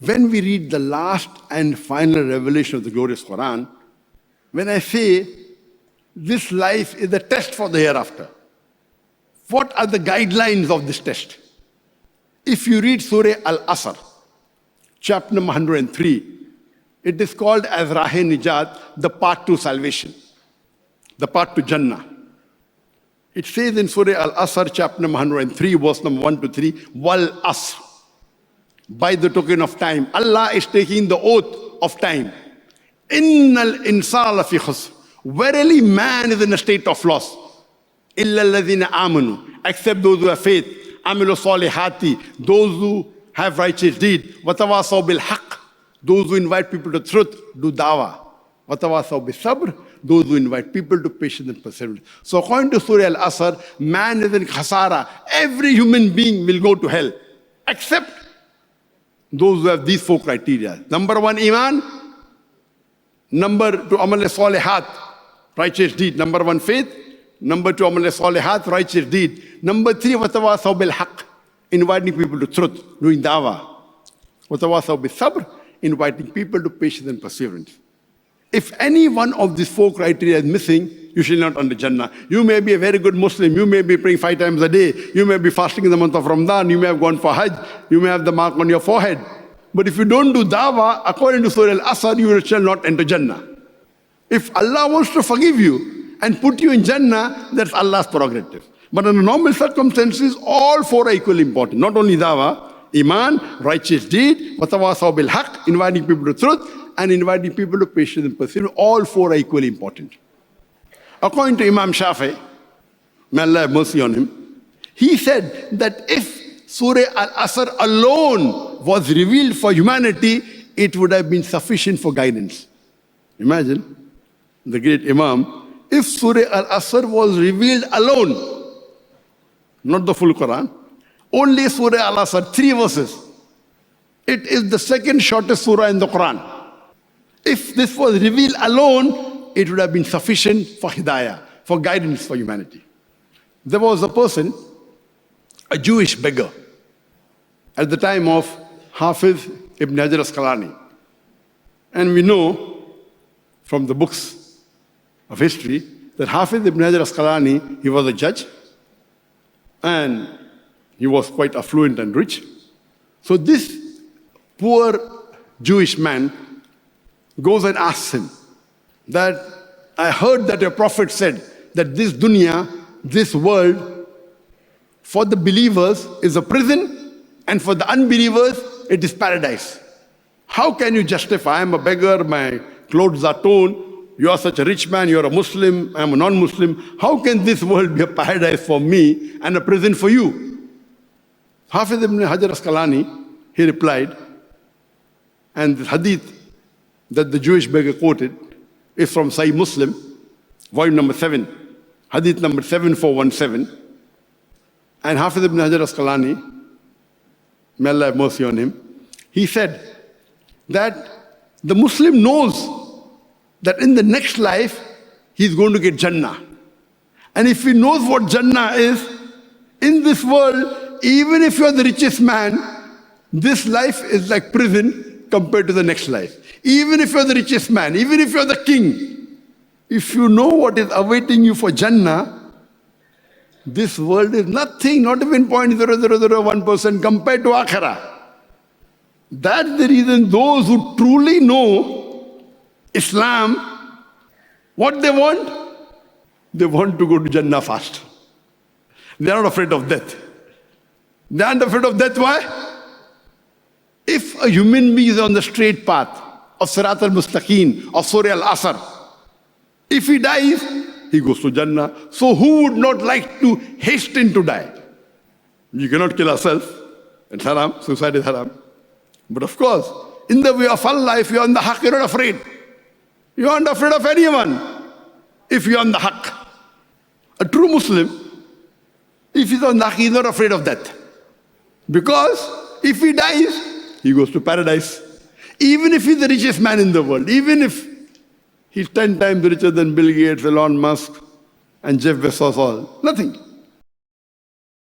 when we read the last and final revelation of the glorious Quran, when I say this life is a test for the hereafter, what are the guidelines of this test? If you read Surah Al-Asr, chapter number 103, it is called as Rahe-Nijat, the path to salvation, the path to Jannah. It says in Surah Al-Asr, chapter number 103, verse number 1 to 3, Wal Asr. By the token of time, Allah is taking the oath of time. Innal insana lafi khusr. Verily man is in a state of loss. Illa alladhina amanu. Except those who have faith. Amilu salihati. Those who have righteous deed. Watawasaw bil haqq. Those who invite people to truth, do dawah. Watawasaw bil sabr. Those who invite people to patience and perseverance. So according to Surah Al-Asr, man is in khasara. Every human being will go to hell. Except those who have these four criteria. Number one, iman. Number two, amal salihat, righteous deed. Number one, faith. Number two, amal salihat, righteous deed. Number three, watawasaw bil haqq, inviting people to truth, doing dawah. Watawasaw bil sabr, inviting people to patience and perseverance. If any one of these four criteria is missing, you shall not enter Jannah. You may be a very good Muslim. You may be praying 5 times a day. You may be fasting in the month of Ramadan. You may have gone for Hajj. You may have the mark on your forehead. But if you don't do dawah, according to Surah Al-Asr, you shall not enter Jannah. If Allah wants to forgive you and put you in Jannah, that's Allah's prerogative. But under normal circumstances, all four are equally important. Not only dawah, iman, righteous deed, watawasaw bil haqq, inviting people to truth, and inviting people to patience and perseverance. All four are equally important. According to Imam Shafi, may Allah have mercy on him, he said that if Surah Al-Asr alone was revealed for humanity, it would have been sufficient for guidance. Imagine, the great Imam, if Surah Al-Asr was revealed alone, not the full Quran, only Surah Al-Asr, 3 verses. It is the second shortest surah in the Quran. If this was revealed alone, it would have been sufficient for hidayah, for guidance for humanity. There was a person, a Jewish beggar, at the time of Hafiz ibn Hajar Asqalani. And we know from the books of history that Hafiz ibn Hajar Asqalani, he was a judge and he was quite affluent and rich. So this poor Jewish man goes and asks him that, I heard that your prophet said that this dunya, this world, for the believers is a prison and for the unbelievers it is paradise. How can you justify, I'm a beggar, my clothes are torn, you are such a rich man, you are a Muslim, I'm a non-Muslim. How can this world be a paradise for me and a prison for you? Hafiz ibn Hajar Asqalani, he replied, and the hadith that the Jewish beggar quoted is from Sahih Muslim, volume number 7, hadith number 7417. And Hafiz ibn Hajar Asqalani, may Allah have mercy on him, he said that the Muslim knows that in the next life he's going to get Jannah. And if he knows what Jannah is, in this world, even if you're the richest man, this life is like prison compared to the next life. Even if you're the richest man, even if you're the king, if you know what is awaiting you for Jannah, this world is nothing, not even 0.0001% compared to Akhirah. That's the reason those who truly know Islam, what they want to go to Jannah fast. They're not afraid of death. They aren't afraid of death. Why? If a human being is on the straight path of Sirat al-Mustaqim, of Surah Al-Asr, if he dies, he goes to Jannah. So who would not like to hasten to die? You cannot kill yourself. It's haram. Suicide is haram. But of course, in the way of Allah, if you're on the haqq, you're not afraid. You aren't afraid of anyone if you're on the haqq. A true Muslim, if he's on the haqq, he's not afraid of death. Because if he dies, he goes to paradise. Even if he's the richest man in the world, even if he's 10 times richer than Bill Gates, Elon Musk, and Jeff Bezos, all, nothing.